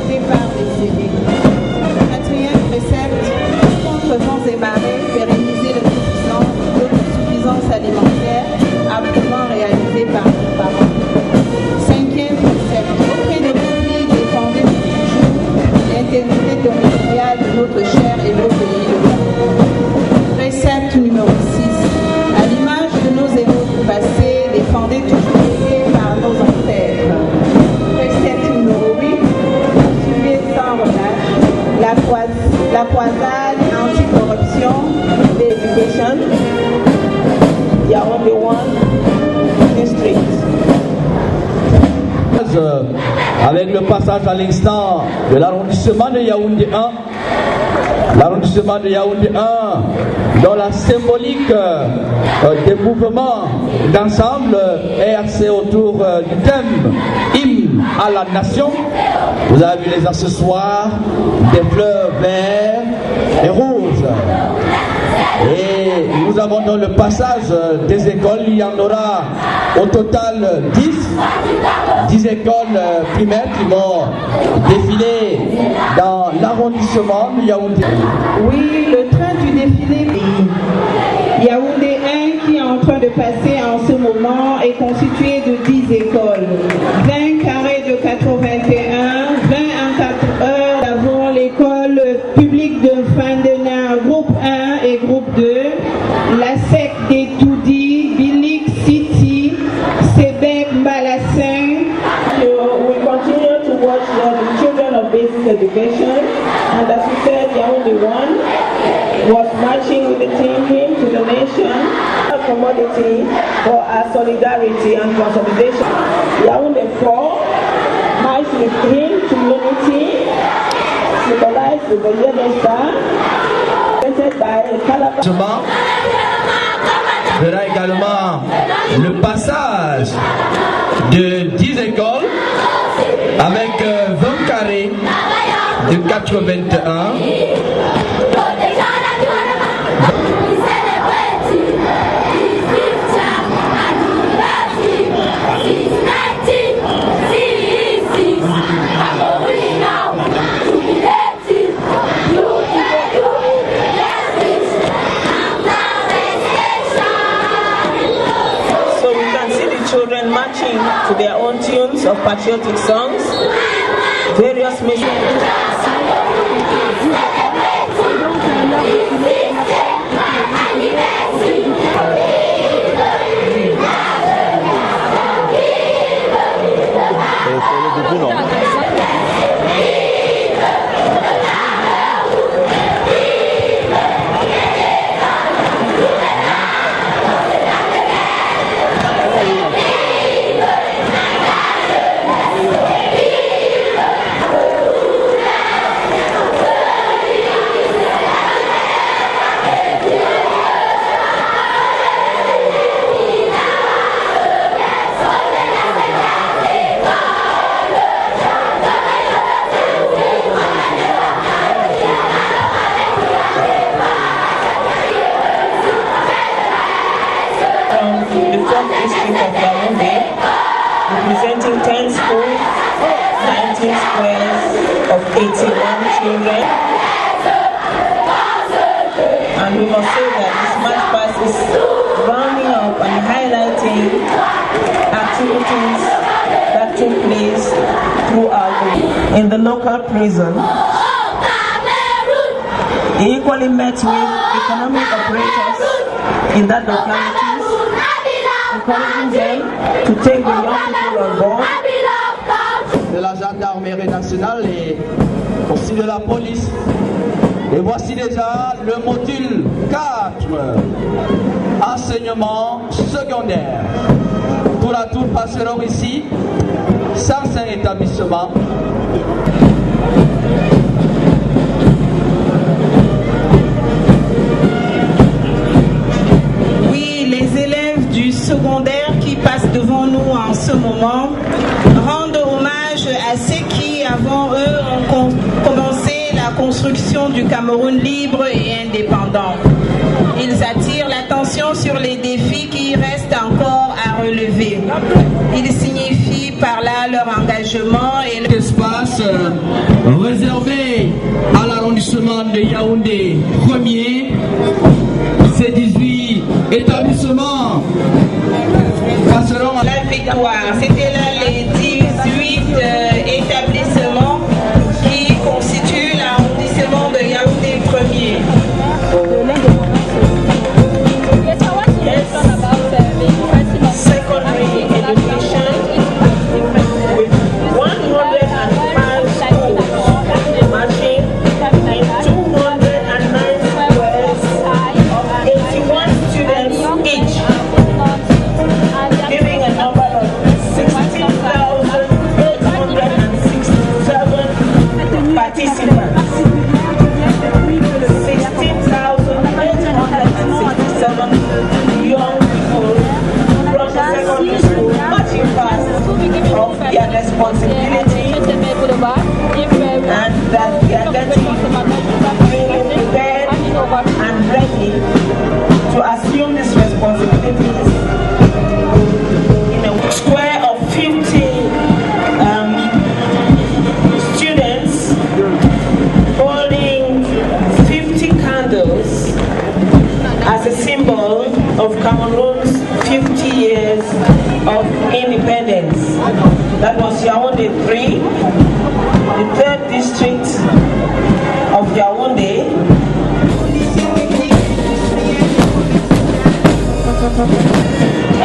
réalisé par les élus. Quatrième précepte, contre vents et marées, pérenniser l'autosuffisance alimentaire, âprement réalisé par nos parents. Cinquième précepte, auprès des conflits, défendez toujours l'intégrité territoriale de notre cher et beau pays. Précepte numéro 6, à l'image de nos héros du passé, défendez toujours aidés par nos ancêtres. Précepte numéro 8, suivez sans relâche la croisade anti-corruption de l'éducation, Yaoundé 1 District. Avec le passage à l'instant de l'arrondissement de Yaoundé 1, l'arrondissement de Yaoundé 1, dont la symbolique des mouvements d'ensemble est axée autour du thème hymne à la nation. Vous avez vu les accessoires, des fleurs verts et rouges. Et nous avons dans le passage des écoles, il y en aura au total 10 écoles primaires qui vont défiler dans l'arrondissement de Yaoundé. Oui, le train du défilé Yaoundé 1 qui est en train de passer en ce moment est constitué de 10 écoles. 20 carrés de 421, 20 en 4 heures. Nous avons l'école publique de Fandena, groupe 1 et groupe 2, la SEC des Toudi, Bilik City, Sebek Mbalassin. We continue to watch the children of basic education, and as we said, Yaoundé 1 was marching with the team hymn to the nation, a commodity for our solidarity and consolidation. Yaoundé 4 marched with hymn to unity, symbolized with the yellow star, presented by Calabar. Verra également le passage de 10 écoles avec 20 carrés de 81. Children marching to their own tunes of patriotic songs, various missions. Representing 10 schools, 19 squares of 81 children. And we must say that this march past is rounding up and highlighting activities that took place throughout in the local prison. He equally met with economic operators in that locality, encouraging them to take the young people on board. De la gendarmerie nationale et aussi de la police. Et voici déjà le module 4, enseignement secondaire. Tour à tour passeront ici 105 établissements. Oui, les élèves du secondaire qui passent devant nous en ce moment rendent hommage à ceux qui, avant eux, ont commencé la construction du Cameroun libre et indépendant. Ils attirent l'attention sur les défis qui restent encore à relever. Ils signifient par là leur engagement et leur espace réservé à l'arrondissement de Yaoundé 1er. Ces 18 établissements passeront à la victoire. C'était là les 18 établissements qui constituent l'arrondissement de Yaoundé 1er. Secondary education with 105 schools matching in 209 squares of 81 students each, giving a number of 16,867 participants. 16,867 young people from the secondary school marching past of their responsibility and that they are getting really prepared and ready to assume these responsibilities in a square of 50 students holding 50 candles as a symbol of Cameroon's 50 years of independence. That was Yaoundé 3, the 3rd district of Yaoundé.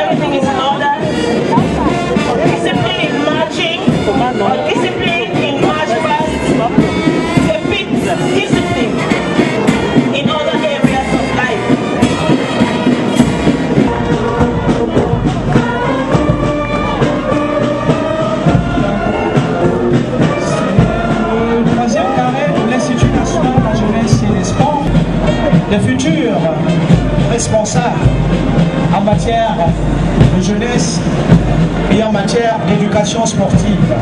Everything is in order. Discipline in marching, or discipline in march past, a bit discipline in other areas of life. Troisième carré de l'Institut national de la jeunesse et des sports, les futurs responsables en matière de jeunesse et en matière d'éducation sportive.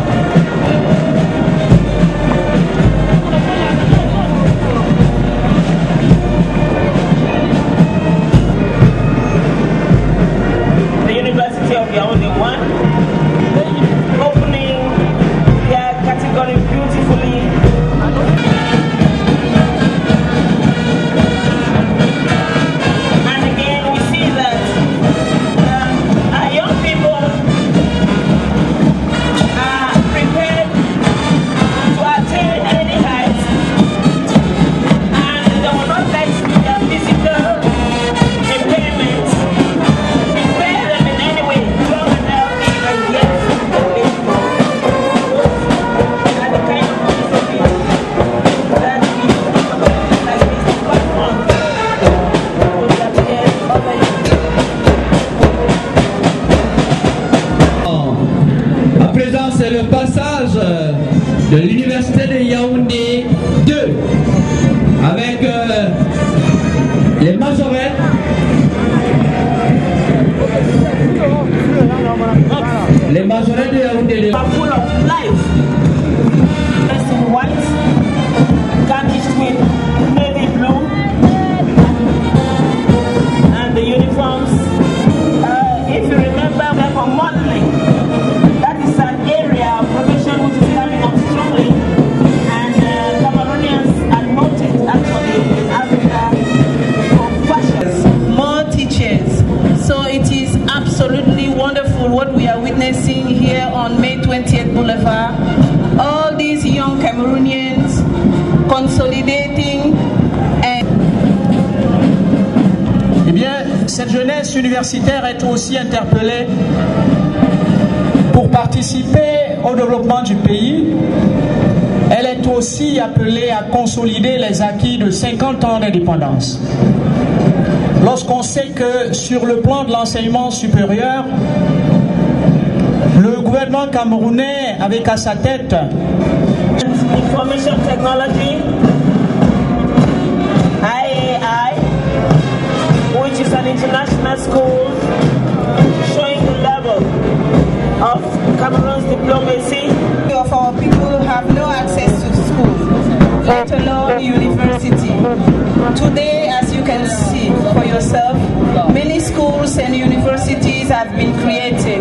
The University of Yaoundé 1 opening their category beautifully. And again we see that our young people are prepared to attain any height, and they will not let their physical impairments impair them in any way, strong and healthy and yet faithful. And the kind of discipline that we like this platform would appear over À présent, c'est le passage de l'université de Yaoundé 2 avec les majorettes. Les majorettes de Yaoundé 2. are full of life. Dressed in white, garnished with navy blue, and the uniforms. If you remember, we're for modeling. That is an area of profession which is coming up strongly, and Cameroonians are noted actually in Africa for fashion. More teachers. So it is absolutely wonderful what we are witnessing here on May 20th Boulevard. All these young Cameroonians consolidating and Eh bien, cette jeunesse universitaire est aussi interpellée pour participer au développement du pays. Elle est aussi appelée à consolider les acquis de 50 ans d'indépendance. Lorsqu'on sait que sur le plan de l'enseignement supérieur, le gouvernement camerounais avec à sa tête information technology, IAI, which is an international school showing the level of Cameroon's diplomacy. Of our people have no access to school, let alone university. Today, as you can see for yourself, many schools and universities have been created.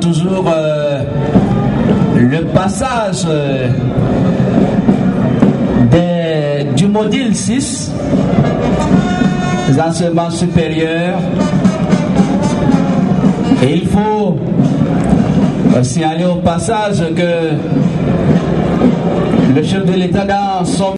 toujours le passage du module 6, les enseignements supérieurs. Et il faut signaler au passage que le chef de l'État dans son